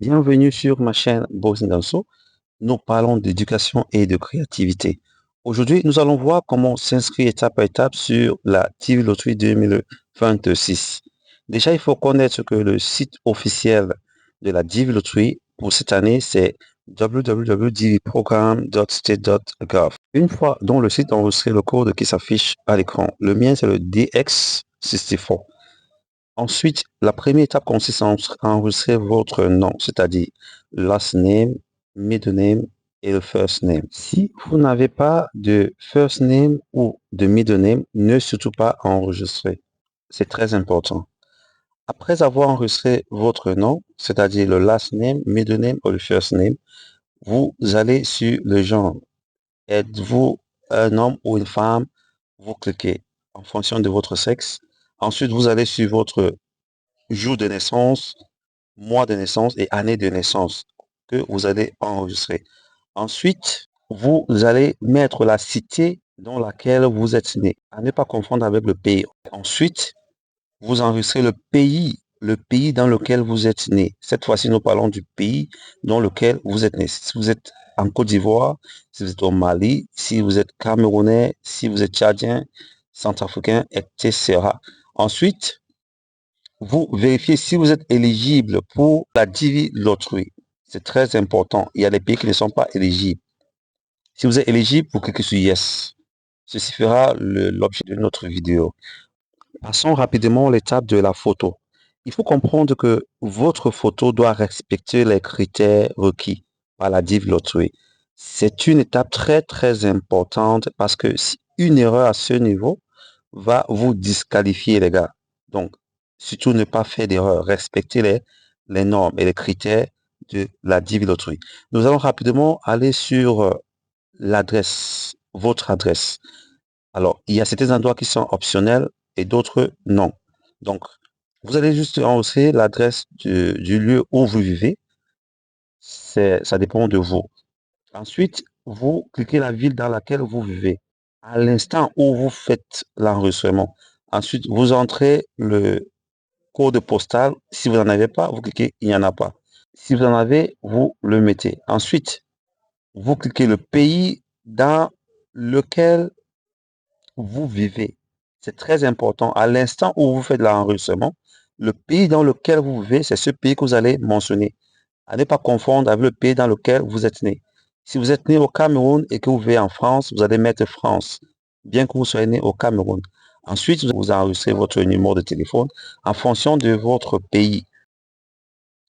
Bienvenue sur ma chaîne Boss Danso. Nous parlons d'éducation et de créativité. Aujourd'hui, nous allons voir comment s'inscrire étape par étape sur la TV Loterie 2026. Déjà, il faut connaître que le site officiel de la TV Loterie pour cette année, c'est www.dvprogram.state.gov. Une fois dans le site, enregistrez le code qui s'affiche à l'écran. Le mien, c'est le DX64. Ensuite, la première étape consiste à enregistrer votre nom, c'est-à-dire last name, middle name et le first name. Si vous n'avez pas de first name ou de middle name, ne surtout pas enregistrer. C'est très important. Après avoir enregistré votre nom, c'est-à-dire le last name, middle name ou le first name, vous allez sur le genre. Êtes-vous un homme ou une femme? Vous cliquez en fonction de votre sexe. Ensuite, vous allez sur votre jour de naissance, mois de naissance et année de naissance que vous allez enregistrer. Ensuite, vous allez mettre la cité dans laquelle vous êtes né, à ne pas confondre avec le pays. Ensuite, vous enregistrez le pays dans lequel vous êtes né. Cette fois-ci, nous parlons du pays dans lequel vous êtes né. Si vous êtes en Côte d'Ivoire, si vous êtes au Mali, si vous êtes camerounais, si vous êtes tchadien, centrafricain, etc. Ensuite, vous vérifiez si vous êtes éligible pour la Divi Loterie. C'est très important. Il y a des pays qui ne sont pas éligibles. Si vous êtes éligible, vous cliquez sur Yes. Ceci fera l'objet de notre vidéo. Passons rapidement à l'étape de la photo. Il faut comprendre que votre photo doit respecter les critères requis par la Divi Loterie. C'est une étape très importante parce que une erreur à ce niveau va vous disqualifier, les gars. Donc, surtout ne pas faire d'erreur. Respectez les normes et les critères de la Divi Loterie. Nous allons rapidement aller sur l'adresse, votre adresse. Alors, il y a certains endroits qui sont optionnels et d'autres non. Donc, vous allez juste enregistrer l'adresse du lieu où vous vivez. Ça dépend de vous. Ensuite, vous cliquez la ville dans laquelle vous vivez. À l'instant où vous faites l'enregistrement. Ensuite, vous entrez le code postal. Si vous n'en avez pas, vous cliquez il n'y en a pas. Si vous en avez, vous le mettez. Ensuite, vous cliquez le pays dans lequel vous vivez. C'est très important. À l'instant où vous faites l'enregistrement, le pays dans lequel vous vivez, c'est ce pays que vous allez mentionner. À ne pas confondre avec le pays dans lequel vous êtes né. Si vous êtes né au Cameroun et que vous vivez en France, vous allez mettre France, bien que vous soyez né au Cameroun. Ensuite, vous enregistrez votre numéro de téléphone en fonction de votre pays.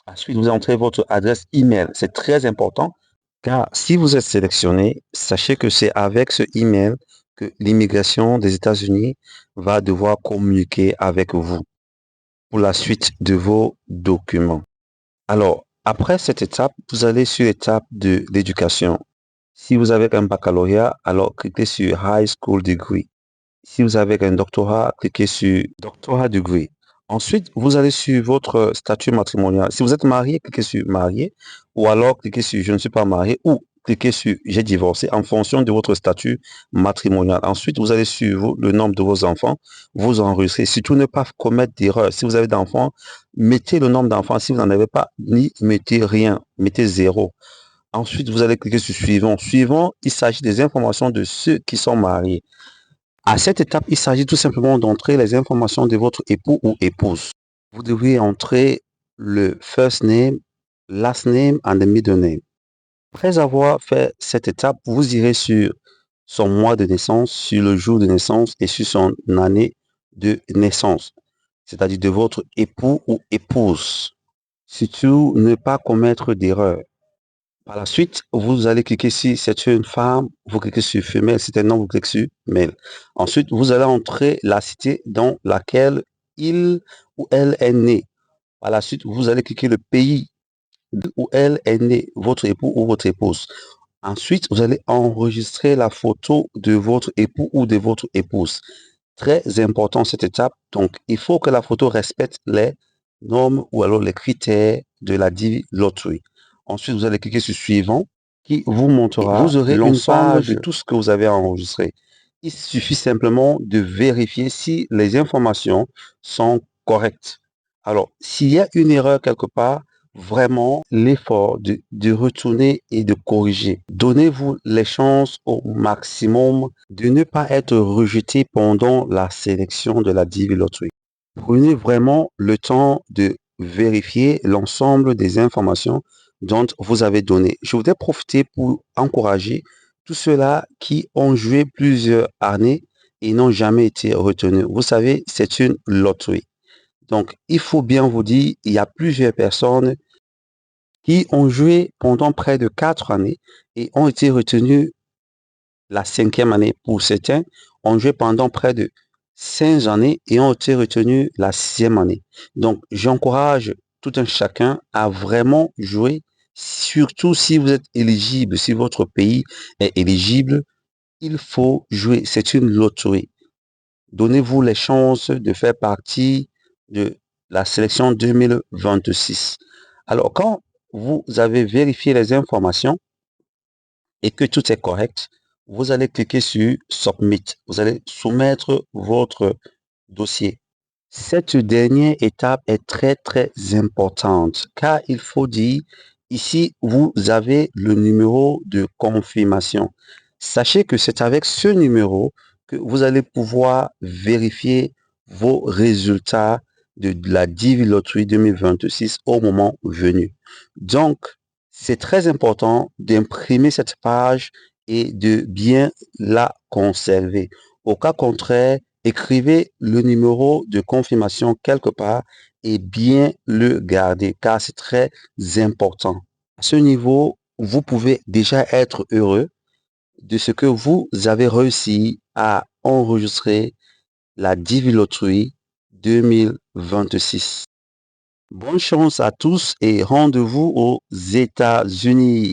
Ensuite, vous entrez votre adresse email. C'est très important car si vous êtes sélectionné, sachez que c'est avec ce email que l'immigration des États-Unis va devoir communiquer avec vous pour la suite de vos documents. Alors, après cette étape, vous allez sur l'étape de l'éducation. Si vous avez un baccalauréat, alors cliquez sur High School Degree. Si vous avez un doctorat, cliquez sur Doctorat Degree. Ensuite, vous allez sur votre statut matrimonial. Si vous êtes marié, cliquez sur Marié ou alors cliquez sur Je ne suis pas marié ou cliquez sur J'ai divorcé en fonction de votre statut matrimonial. Ensuite, vous allez sur le nombre de vos enfants, vous enregistrez. Surtout ne pas commettre d'erreur. Si vous avez d'enfants, mettez le nombre d'enfants. Si vous n'en avez pas, ni mettez rien, mettez 0. Ensuite, vous allez cliquer sur Suivant. Suivant, il s'agit des informations de ceux qui sont mariés. À cette étape, il s'agit tout simplement d'entrer les informations de votre époux ou épouse. Vous devez entrer le first name, last name and the middle name. Après avoir fait cette étape, vous irez sur son mois de naissance, sur le jour de naissance et sur son année de naissance, c'est-à-dire de votre époux ou épouse. Surtout, ne pas commettre d'erreur. Par la suite, vous allez cliquer si c'est une femme, vous cliquez sur femelle, si c'est un homme, vous cliquez sur male. Ensuite, vous allez entrer la cité dans laquelle il ou elle est né. Par la suite, vous allez cliquer le pays où elle est née, votre époux ou votre épouse. Ensuite, vous allez enregistrer la photo de votre époux ou de votre épouse. Très important cette étape. Donc, il faut que la photo respecte les normes ou alors les critères de la Divi Lottery. Ensuite, vous allez cliquer sur Suivant qui vous montrera vous aurez l'ensemble de tout ce que vous avez enregistré. Il suffit simplement de vérifier si les informations sont correctes. Alors, s'il y a une erreur quelque part, vraiment l'effort de retourner et de corriger. Donnez-vous les chances au maximum de ne pas être rejeté pendant la sélection de la DV Lottery. Prenez vraiment le temps de vérifier l'ensemble des informations dont vous avez donné. Je voudrais profiter pour encourager tous ceux-là qui ont joué plusieurs années et n'ont jamais été retenus. Vous savez, c'est une loterie. Donc, il faut bien vous dire, il y a plusieurs personnes qui ont joué pendant près de 4 années et ont été retenus la 5e année. Pour certains, ont joué pendant près de 5 années et ont été retenus la 6e année. Donc, j'encourage tout un chacun à vraiment jouer, surtout si vous êtes éligible, si votre pays est éligible, il faut jouer. C'est une loterie. Donnez-vous les chances de faire partie de la sélection 2026. Alors, quand vous avez vérifié les informations et que tout est correct, vous allez cliquer sur Submit. Vous allez soumettre votre dossier. Cette dernière étape est très, très importante car il faut dire, ici, vous avez le numéro de confirmation. Sachez que c'est avec ce numéro que vous allez pouvoir vérifier vos résultats de la DV Lottery 2026 au moment venu. Donc, c'est très important d'imprimer cette page et de bien la conserver. Au cas contraire, écrivez le numéro de confirmation quelque part et bien le garder car c'est très important. À ce niveau, vous pouvez déjà être heureux de ce que vous avez réussi à enregistrer la DV Lottery 2026. Bonne chance à tous et rendez-vous aux États-Unis.